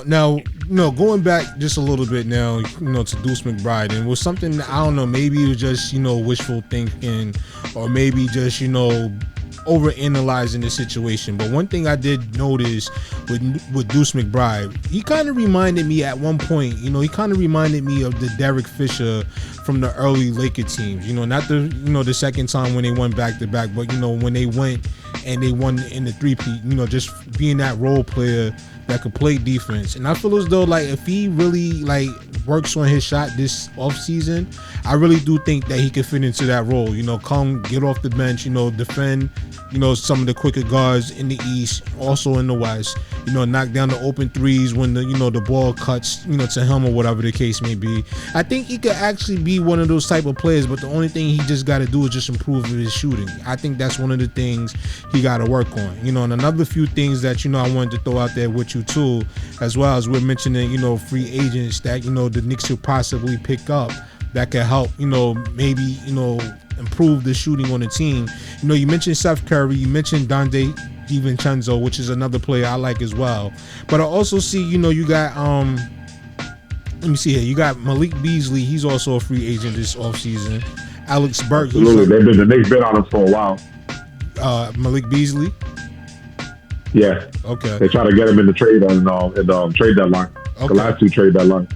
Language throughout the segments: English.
Now, going back just a little bit now, to Deuce McBride, and was something, I don't know, maybe it was just, wishful thinking, or maybe just, overanalyzing the situation. But one thing I did notice with Deuce McBride, he kind of reminded me at one point, he kind of reminded me of the Derek Fisher from the early Laker teams. Not the second time when they won back to back, but when they went and they won in the three-peat, just being that role player that could play defense. And I feel as though, like, if he really, like, works on his shot this offseason, I really do think that he could fit into that role. Come get off the bench, defend, some of the quicker guards in the East, also in the West, knock down the open threes when the ball cuts, to him or whatever the case may be. I think he could actually be one of those type of players, but the only thing he just got to do is just improve his shooting. I think that's one of the things he got to work on. And another few things that, I wanted to throw out there with you too, as well as we're mentioning, free agents that, the Knicks could possibly pick up that could help, maybe, improve the shooting on the team. You mentioned Seth Curry, you mentioned Donte DiVincenzo, which is another player I like as well. But I also see, you got let me see here, you got Malik Beasley, he's also a free agent this offseason. Alex Burke, absolutely, the Knicks been on him for a while. Malik Beasley. Yeah. Okay. They try to get him in the trade in the trade deadline. Okay. The last two trade deadlines.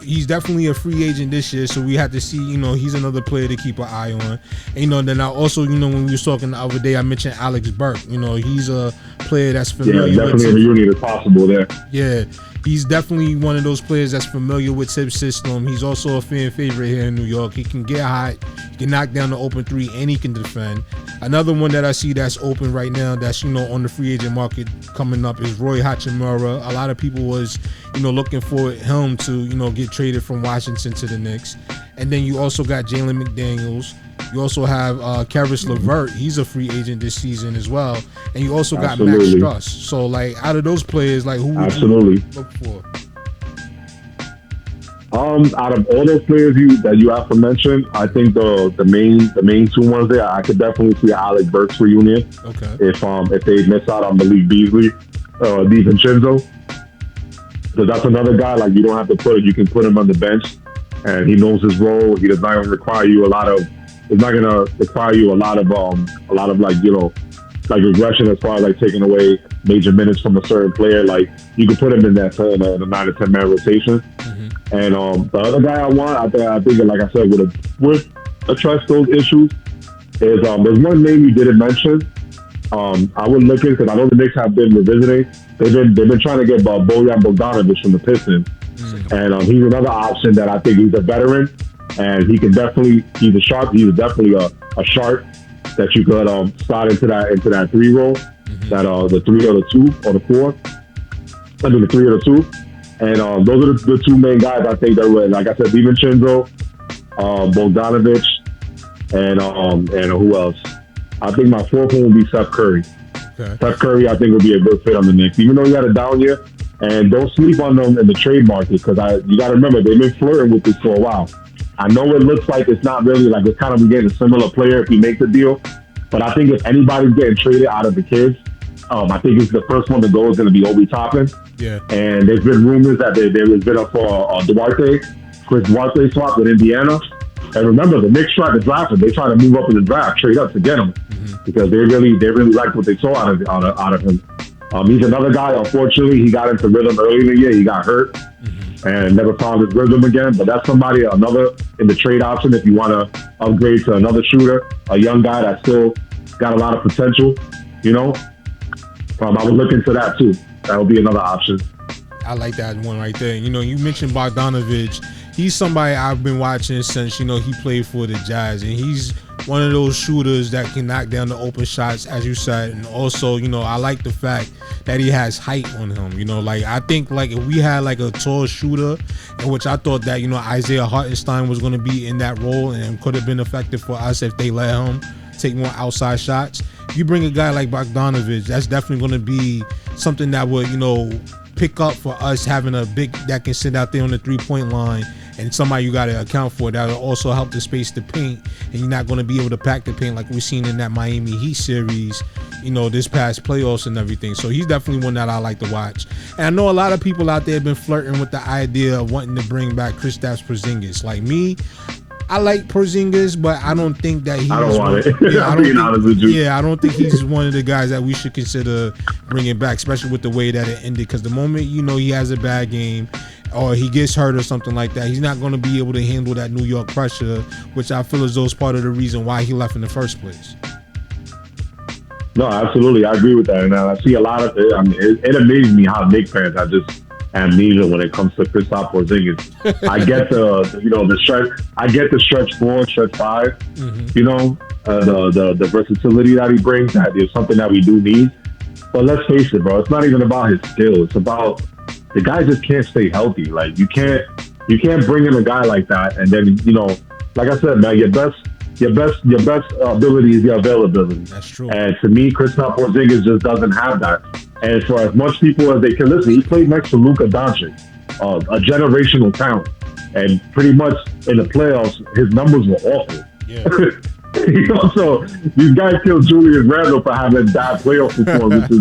He's definitely a free agent this year, so we have to see, he's another player to keep an eye on. And, then I also, when we was talking the other day, I mentioned Alex Burke. He's a player that's familiar with. Yeah, definitely a reunion is possible there. Yeah, he's definitely one of those players that's familiar with Tibbs' system. He's also a fan favorite here in New York. He can get hot, he can knock down the open three, and he can defend. Another one that I see that's open right now that's, on the free agent market coming up is Roy Hachimura. A lot of people was, looking for him to, get traded from Washington to the Knicks. And then you also got Jalen McDaniels. You also have Karis LeVert. He's a free agent this season as well. And you also got Max Struss. So, like, out of those players, like, who would you look for? Out of all those players that you have to mention, I think the main two ones there, I could definitely see Alex Burks reunion. Okay. If they miss out on Malik Beasley, DiVincenzo, because that's another guy, like, you don't have to you can put him on the bench, and he knows his role. He does not even require you a lot of. It's not gonna require you a lot of like regression as far as like taking away major minutes from a certain player. Like, you can put him in that in a 9 to 10 man rotation. Mm-hmm. And the other guy I want, I think, like I said, with address those issues is there's one name you didn't mention. I would look at, because I know the Knicks have been revisiting. They've been trying to get Bojan Bogdanovic from the Pistons, and he's another option that I think he's a veteran, and he's definitely a sharp that you could slot into that three role, that the 3 or the 2 or the 4, I do the 3 or the 2, and those are the two main guys I think that were, like I said, DiVincenzo, Bogdanovic, and who else? I think my fourth one would be Seth Curry. Okay. Seth Curry, I think, would be a good fit on the Knicks, even though he had a down year. And don't sleep on them in the trade market, because you got to remember, they've been flirting with this for a while. I know it looks like it's not really, like, it's kind of getting a similar player if he makes a deal. But I think if anybody's getting traded out of the kids, I think it's the first one to go is going to be Obi Toppin. Yeah. And there's been rumors that there was been up for Chris Duarte swap with Indiana. And remember, the Knicks tried to draft him. They tried to move up in the draft, trade up to get him, because they really liked what they saw out of him. He's another guy. Unfortunately, he got into rhythm early in the year. He got hurt and never found his rhythm again. But that's another in the trade option if you want to upgrade to another shooter, a young guy that still got a lot of potential. I would look into that too. That would be another option. I like that one right there. You mentioned Bogdanovic. He's somebody I've been watching since, he played for the Jazz. And he's one of those shooters that can knock down the open shots, as you said. And also, I like the fact that he has height on him. Like, I think, like, if we had, like, a tall shooter, in which I thought that, Isaiah Hartenstein was going to be in that role and could have been effective for us if they let him take more outside shots. If you bring a guy like Bogdanovic, that's definitely going to be something that would, pick up for us, having a big that can sit out there on the 3-point line, and somebody you got to account for that will also help to space the paint, and you're not going to be able to pack the paint like we've seen in that Miami Heat series. this past playoffs and everything. So he's definitely one that I like to watch. And I know a lot of people out there have been flirting with the idea of wanting to bring back Kristaps Porzingis. Like me, I like Porzingis, but I don't think that he's. I don't want it. Yeah, I don't think he's one of the guys that we should consider bringing back, especially with the way that it ended. Because the moment he has a bad game, or he gets hurt or something like that, he's not going to be able to handle that New York pressure, which I feel as though is part of the reason why he left in the first place. No, absolutely, I agree with that, and I see a lot of it. I mean, it amazes me how Knicks fans are just amnesia when it comes to Kristaps Porzingis. I get the stretch. I get the stretch 4, stretch 5. The versatility that he brings. That is something that we do need. But let's face it, bro. It's not even about his skill. It's about the guy just can't stay healthy. Like you can't bring in a guy like that, and then like I said, man, your best ability is your availability. That's true. And to me, Kristaps Porzingis just doesn't have that. And for as much people as they can listen, he played next to Luka Doncic, a generational talent. And pretty much in the playoffs, his numbers were awful. Yeah. So these guys killed Julius Randle for having bad playoff performances.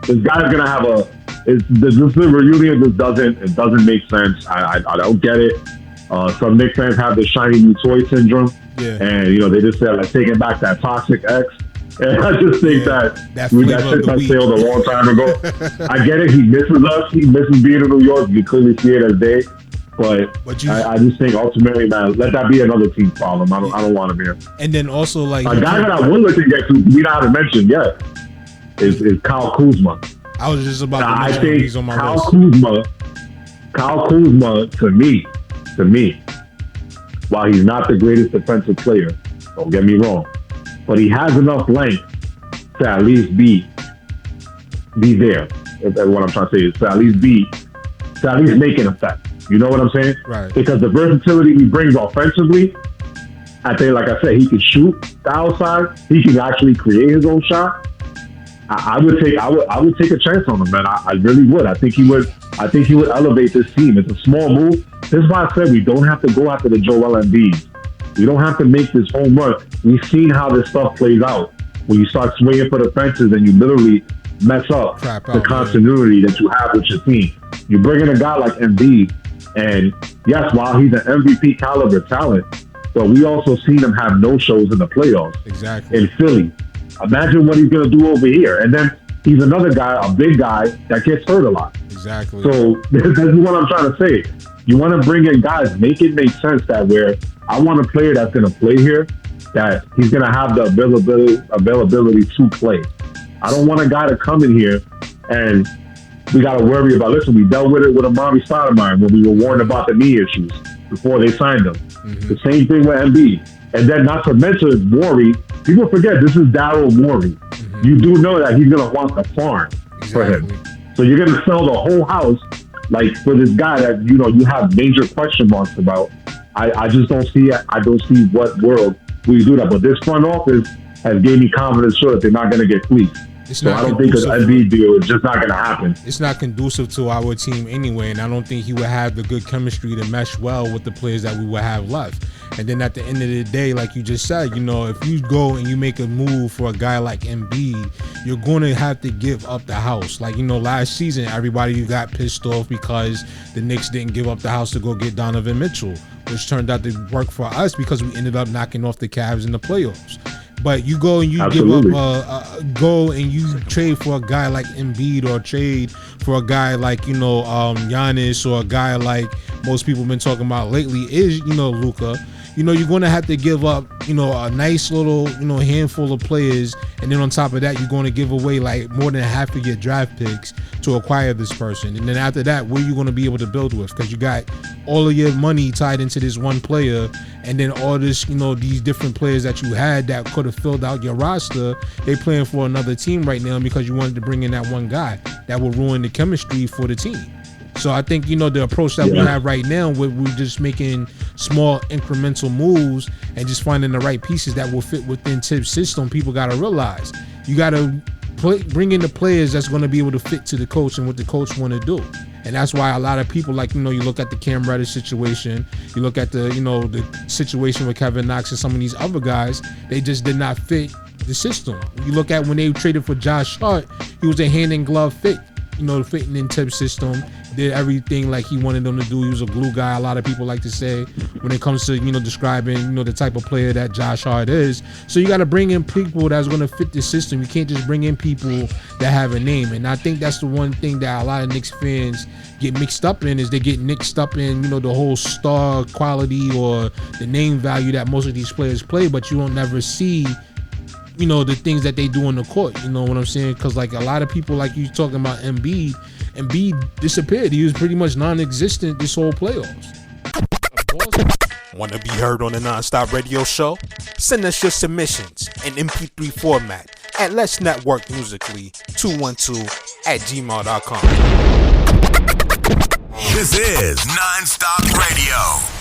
This guy's gonna have this reunion just doesn't make sense. I don't get it. Some Knicks fans have the shiny new toy syndrome. Yeah. And they just said like taking back that toxic X. And I just think that shit sailed a long time ago. I get it. He misses us. He misses being in New York. You clearly see it as day. But I just think ultimately, man, let that be another team problem. I don't want him here. And then also like a guy that I would like to get to, we not to mention yet, is Kyle Kuzma. I was just about to mention think he's on my Kyle list. Kyle Kuzma, to me, while he's not the greatest defensive player, don't get me wrong, but he has enough length to at least be there. That's what I'm trying to say is to at least make an effect. You know what I'm saying? Right. Because the versatility he brings offensively, I think, like I said, he can shoot the outside. He can actually create his own shot. I would take a chance on him, man. I really would. I think he would elevate this team. It's a small move. This is why I said we don't have to go after the Joel Embiid. We don't have to make this home run. We've seen how this stuff plays out. When you start swinging for the fences and you literally mess up the continuity that you have with your team. You bring in a guy like Embiid, and yes, while he's an MVP caliber talent, but we also seen him have no shows in the playoffs. Exactly. In Philly. Imagine what he's going to do over here. And then he's another guy, a big guy, that gets hurt a lot. Exactly. So this is what I'm trying to say. You want to bring in guys, make it make sense that where I want a player that's going to play here, that he's going to have the availability to play. I don't want a guy to come in here and we got to worry about, listen, we dealt with it with Amari Stoudemire when we were warned about the knee issues before they signed him. Mm-hmm. The same thing with Embiid. And then not to mention Morey. People forget this is Daryl Morey. Mm-hmm. You do know that he's going to want the farm for him. So you're going to sell the whole house like for this guy that, you have major question marks about. I just don't see it. I don't see what world we do that. But this front office has gave me confidence that they're not going to get fleeced. So I don't think an Embiid deal is just not going to happen. It's not conducive to our team anyway, and I don't think he would have the good chemistry to mesh well with the players that we would have left. And then at the end of the day, like you just said, if you go and you make a move for a guy like Embiid, you're going to have to give up the house. Like, last season, everybody got pissed off because the Knicks didn't give up the house to go get Donovan Mitchell, which turned out to work for us because we ended up knocking off the Cavs in the playoffs. But you go and you Absolutely. give up, go and you trade for a guy like Embiid or trade for a guy like, Giannis, or a guy like most people have been talking about lately is, Luka. You're going to have to give up, a nice little, handful of players. And then on top of that, you're going to give away like more than half of your draft picks to acquire this person. And then after that, what are you going to be able to build with? Because you got all of your money tied into this one player. And then all this, these different players that you had that could have filled out your roster, they playing for another team right now because you wanted to bring in that one guy that will ruin the chemistry for the team. So I think, the approach that we have right now, we're just making small incremental moves and just finding the right pieces that will fit within Tibbs' system. People got to realize you got to bring in the players that's going to be able to fit to the coach and what the coach want to do. And that's why a lot of people, like, you look at the Cam Reddish situation, you look at the, the situation with Kevin Knox and some of these other guys, they just did not fit the system. You look at when they traded for Josh Hart, he was a hand in glove fit. Fitting into the system, did everything like he wanted them to do. He was a glue guy. A lot of people like to say when it comes to describing the type of player that Josh Hart is. So you got to bring in people that's going to fit the system. You can't just bring in people that have a name. And I think that's the one thing that a lot of Knicks fans get mixed up in, is they get mixed up in the whole star quality or the name value that most of these players play, but you don't never see the things that they do on the court. You know what I'm saying? Because like a lot of people, like you talking about Embiid disappeared. He was pretty much non-existent this whole playoffs. Want to be heard on the Nonstop Radio Show? Send us your submissions in MP3 format at Let's Network Musically 212@gmail.com. This is Nonstop Radio.